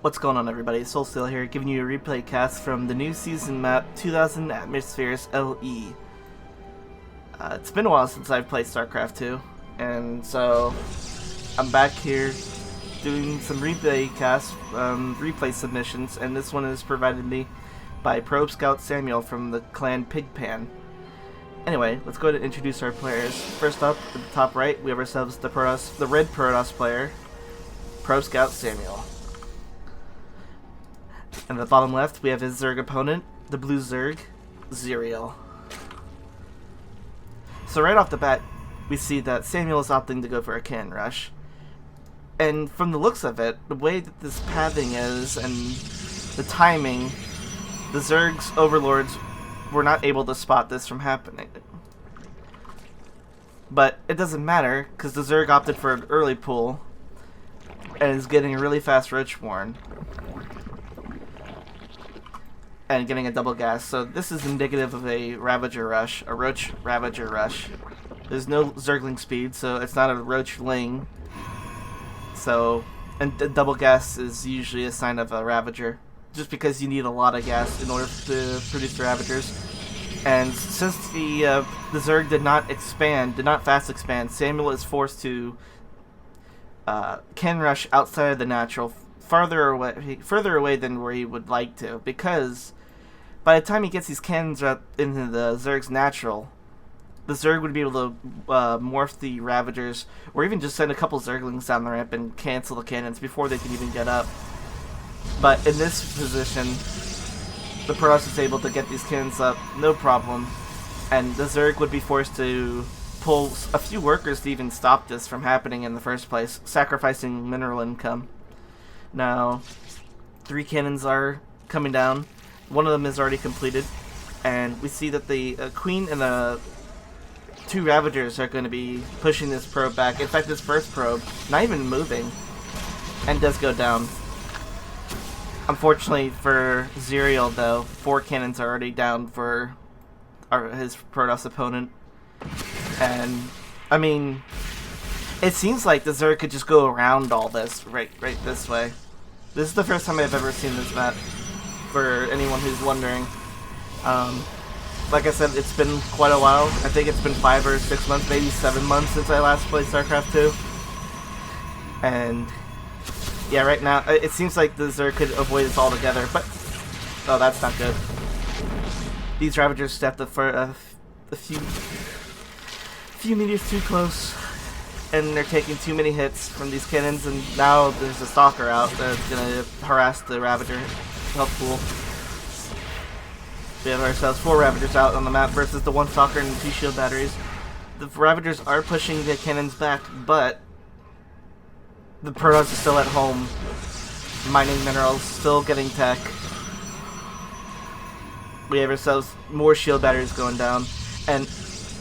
What's going on, everybody? SoulSteel here, giving you a replay cast from the new season map 2000 Atmospheres LE. It's been a while since I've played StarCraft 2, and so I'm back here doing some replay cast, replay submissions, and this one is provided me by ProbescoutSamuel from the clan Pigpan. Anyway, let's go ahead and introduce our players. First up, at the top right, we have ourselves the red Protoss player, ProbescoutSamuel. And at the bottom left, we have his Zerg opponent, the blue Zerg, Zireael. So right off the bat, we see that Samuel is opting to go for a cannon rush. And from the looks of it, the way that this pathing is and the timing, the Zerg's overlords were not able to spot this from happening. But it doesn't matter, because the Zerg opted for an early pull and is getting a really fast Roach Warren. And getting a double gas, so this is indicative of a Ravager rush, a Roach Ravager rush. There's no Zergling speed, so it's not a Roach Ling. So, and the double gas is usually a sign of a Ravager, just because you need a lot of gas in order to produce Ravagers. And since the Zerg did not fast expand, Samuel is forced to cannon rush outside of the natural, further away than where he would like to, because by the time he gets these cannons up into the Zerg's natural, the Zerg would be able to morph the Ravagers, or even just send a couple Zerglings down the ramp and cancel the cannons before they can even get up. But in this position, the Protoss is able to get these cannons up, no problem, and the Zerg would be forced to pull a few workers to even stop this from happening in the first place, sacrificing mineral income. Now, 3 cannons are coming down. One of them is already completed, and we see that the Queen and the 2 Ravagers are going to be pushing this probe back. In fact, this first probe, not even moving, and does go down. Unfortunately for Zireael, though, 4 cannons are already down for his Protoss opponent. And, I mean, it seems like the Zerg could just go around all this right this way. This is the first time I've ever seen this map, for anyone who's wondering. Like I said, it's been quite a while. I think it's been 5 or 6 months, maybe 7 months since I last played StarCraft 2. And yeah, right now, it seems like the Zerg could avoid this altogether, but oh, that's not good. These Ravagers stepped up for a few meters too close, and they're taking too many hits from these cannons, and now there's a Stalker out that's gonna harass the Ravager help pool. We have ourselves 4 Ravagers out on the map versus the 1 Stalker and 2 shield batteries. The Ravagers are pushing the cannons back, but the Protoss is still at home, mining minerals, still getting tech. We have ourselves more shield batteries going down, and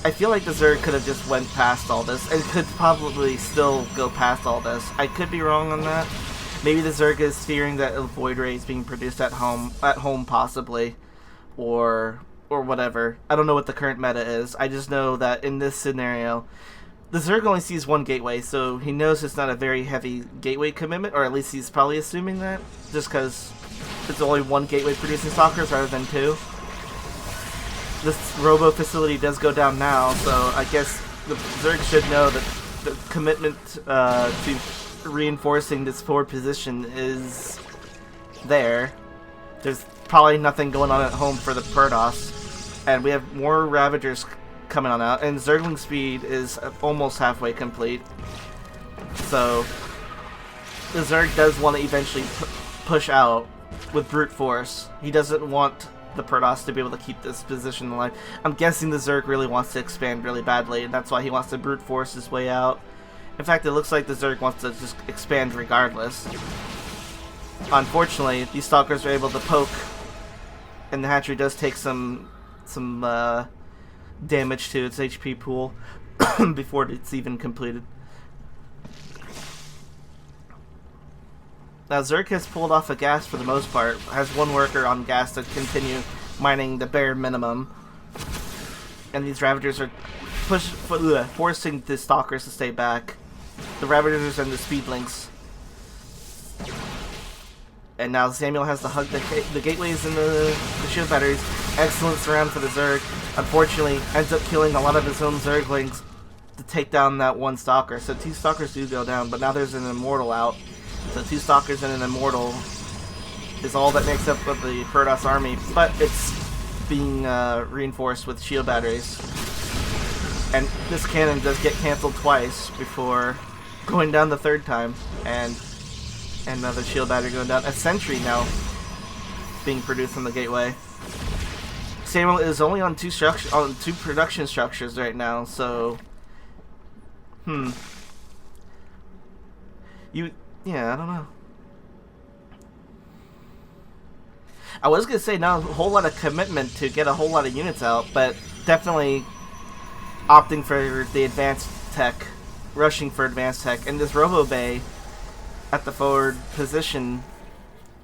I feel like the Zerg could have just went past all this, and could probably still go past all this. I could be wrong on that. Maybe the Zerg is fearing that a Void Ray is being produced at home possibly, or whatever. I don't know what the current meta is. I just know that in this scenario, the Zerg only sees 1 gateway, so he knows it's not a very heavy gateway commitment, or at least he's probably assuming that, just because it's only 1 gateway producing Stalkers rather than 2. This robo facility does go down now, so I guess the Zerg should know that the commitment to reinforcing this forward position is there. There's probably nothing going on at home for the Protoss, and we have more Ravagers coming on out, and Zergling speed is almost halfway complete. So the Zerg does want to eventually push out with brute force. He doesn't want the Protoss to be able to keep this position alive. I'm guessing the Zerg really wants to expand really badly, and that's why he wants to brute force his way out. In fact, it looks like the Zerg wants to just expand regardless. Unfortunately, these Stalkers are able to poke, and the hatchery does take some damage to its HP pool before it's even completed. Now, Zerg has pulled off a gas for the most part, has 1 worker on gas to continue mining the bare minimum, and these Ravagers are forcing the Stalkers to stay back. The Ravagers and the Speedlings And now Samuel has to hug the gateways and the shield batteries. Excellent surround for the Zerg. Unfortunately, ends up killing a lot of his own Zerglings to take down that one Stalker. So 2 Stalkers do go down, but now there's an Immortal out. So 2 Stalkers and an Immortal is all that makes up of the Protoss army, but it's being reinforced with shield batteries. And this cannon does get cancelled twice before going down the 3rd time, and another shield battery going down. A sentry now being produced from the gateway. Samuel is only on 2 production structures right now, so yeah, I don't know. I was gonna say not a whole lot of commitment to get a whole lot of units out, but definitely opting for the advanced tech, rushing for advanced tech, and this Robo Bay at the forward position.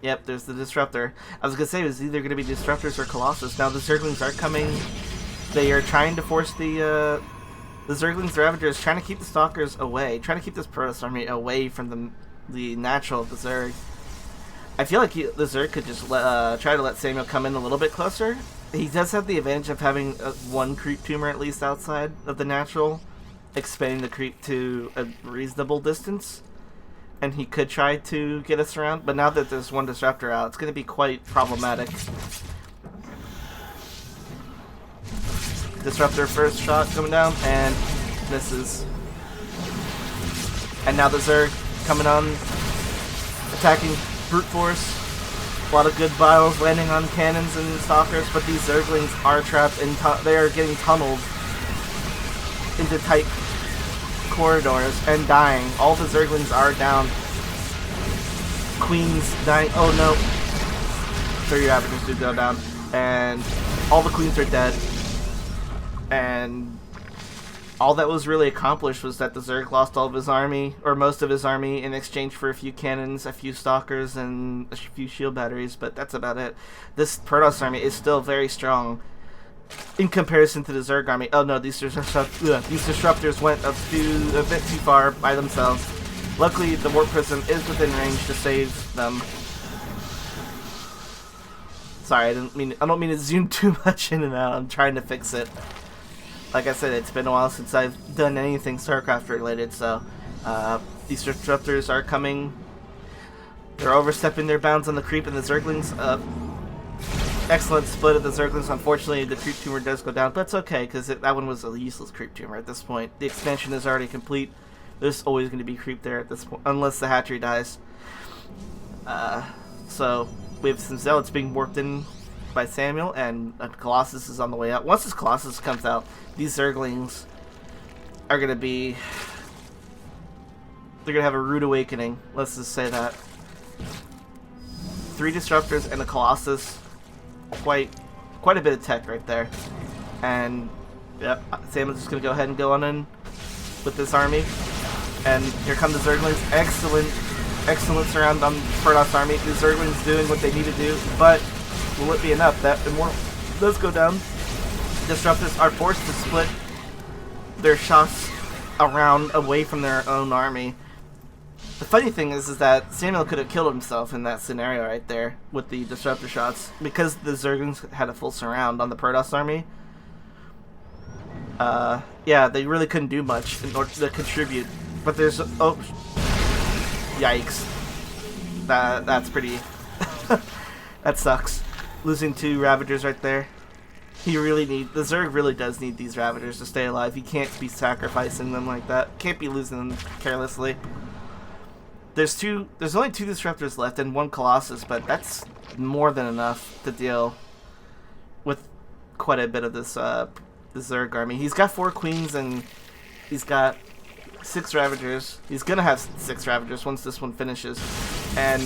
Yep, there's the Disruptor. I was gonna say it was either gonna be Disruptors or Colossus. Now the Zerglings are coming. They are trying to force the Zerglings Ravagers, trying to keep the Stalkers away, trying to keep this Protoss army away from the natural of the Zerg. I feel like the Zerg could just try to let Samuel come in a little bit closer. He does have the advantage of having one creep tumor at least outside of the natural, expanding the creep to a reasonable distance. And he could try to get us around, but now that there's one Disruptor out, it's going to be quite problematic. Disruptor first shot coming down, and misses. And now the Zerg coming on, attacking brute force. A lot of good vials landing on cannons and Stalkers, but these Zerglings are trapped in they are getting tunneled into tight corridors and dying. All the Zerglings are down. Queens dying. Oh no. 3 Ravagers do go down. And all the Queens are dead. And all that was really accomplished was that the Zerg lost all of his army, or most of his army, in exchange for a few cannons, a few Stalkers, and a few shield batteries, but that's about it. This Protoss army is still very strong in comparison to the Zerg army. Oh no, these Disruptors went a bit too far by themselves. Luckily, the Warp Prism is within range to save them. Sorry, I don't mean to zoom too much in and out. I'm trying to fix it. Like I said, it's been a while since I've done anything StarCraft related, so these Disruptors are coming. They're overstepping their bounds on the creep, and the Zerglings, excellent split of the Zerglings. Unfortunately, the creep tumor does go down, but it's okay, because that one was a useless creep tumor at this point. The expansion is already complete. There's always going to be creep there at this point, unless the hatchery dies. So, we have some Zealots being warped in by Samuel, and a Colossus is on the way out. Once this Colossus comes out, these Zerglings are going to be... they're going to have a rude awakening. Let's just say that. 3 Disruptors and a Colossus. Quite a bit of tech right there. And, yep, Samuel's just going to go ahead and go on in with this army. And here come the Zerglings. Excellent surround on Protoss army. The Zerglings doing what they need to do, but will it be enough? That Immortal does go down. Disruptors are forced to split their shots around away from their own army. The funny thing is that Samuel could have killed himself in that scenario right there with the Disruptor shots, because the Zerglings had a full surround on the Protoss army. Yeah, they really couldn't do much in order to contribute. But there's... oh, yikes. That's pretty... that sucks. Losing 2 Ravagers right there. The Zerg really does need these Ravagers to stay alive. He can't be sacrificing them like that. Can't be losing them carelessly. There's only 2 Disruptors left and 1 Colossus, but that's more than enough to deal with quite a bit of this the Zerg army. He's got 4 Queens and he's got 6 Ravagers. He's gonna have 6 Ravagers once this one finishes. And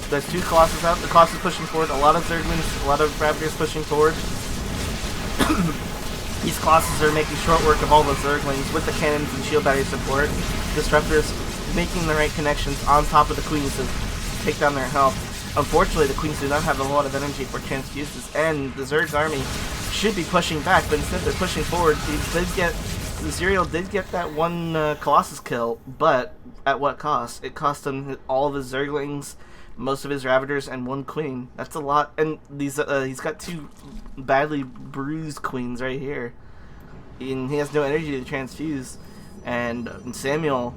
there's 2 Colossus out. The Colossus pushing forward. A lot of Zerglings, a lot of Ravagers pushing forward. These Colossus are making short work of all the Zerglings with the cannons and shield battery support. Disruptors making the right connections on top of the Queens to take down their health. Unfortunately, the Queens do not have a lot of energy for transfuses, and the Zerg's army should be pushing back, but instead they're pushing forward. Zireael did get that 1 Colossus kill, but at what cost? It cost him all of his Zerglings, most of his Ravagers, and 1 queen. That's a lot. And these he's got 2 badly bruised queens right here. And he has no energy to transfuse. And Samuel,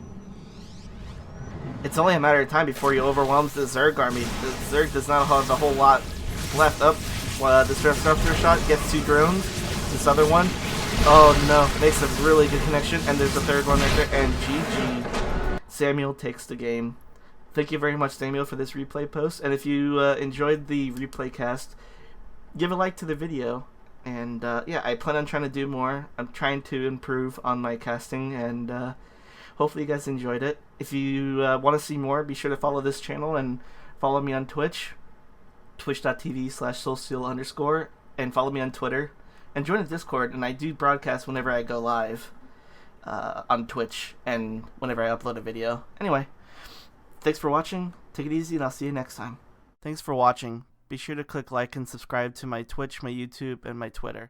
it's only a matter of time before he overwhelms the Zerg army. The Zerg does not have a whole lot left. Up. This disruptor shot gets 2 drones. This other one, oh no, makes a really good connection. And there's a 3rd one right there. And GG. Samuel takes the game. Thank you very much, Samuel, for this replay post. And if you enjoyed the replay cast, give a like to the video. And yeah, I plan on trying to do more. I'm trying to improve on my casting, and hopefully you guys enjoyed it. If you want to see more, be sure to follow this channel and follow me on Twitch, twitch.tv/soulsteel_, and follow me on Twitter. And join the Discord, and I do broadcast whenever I go live on Twitch and whenever I upload a video. Anyway, thanks for watching. Take it easy, and I'll see you next time. Thanks for watching. Be sure to click like and subscribe to my Twitch, my YouTube, and my Twitter.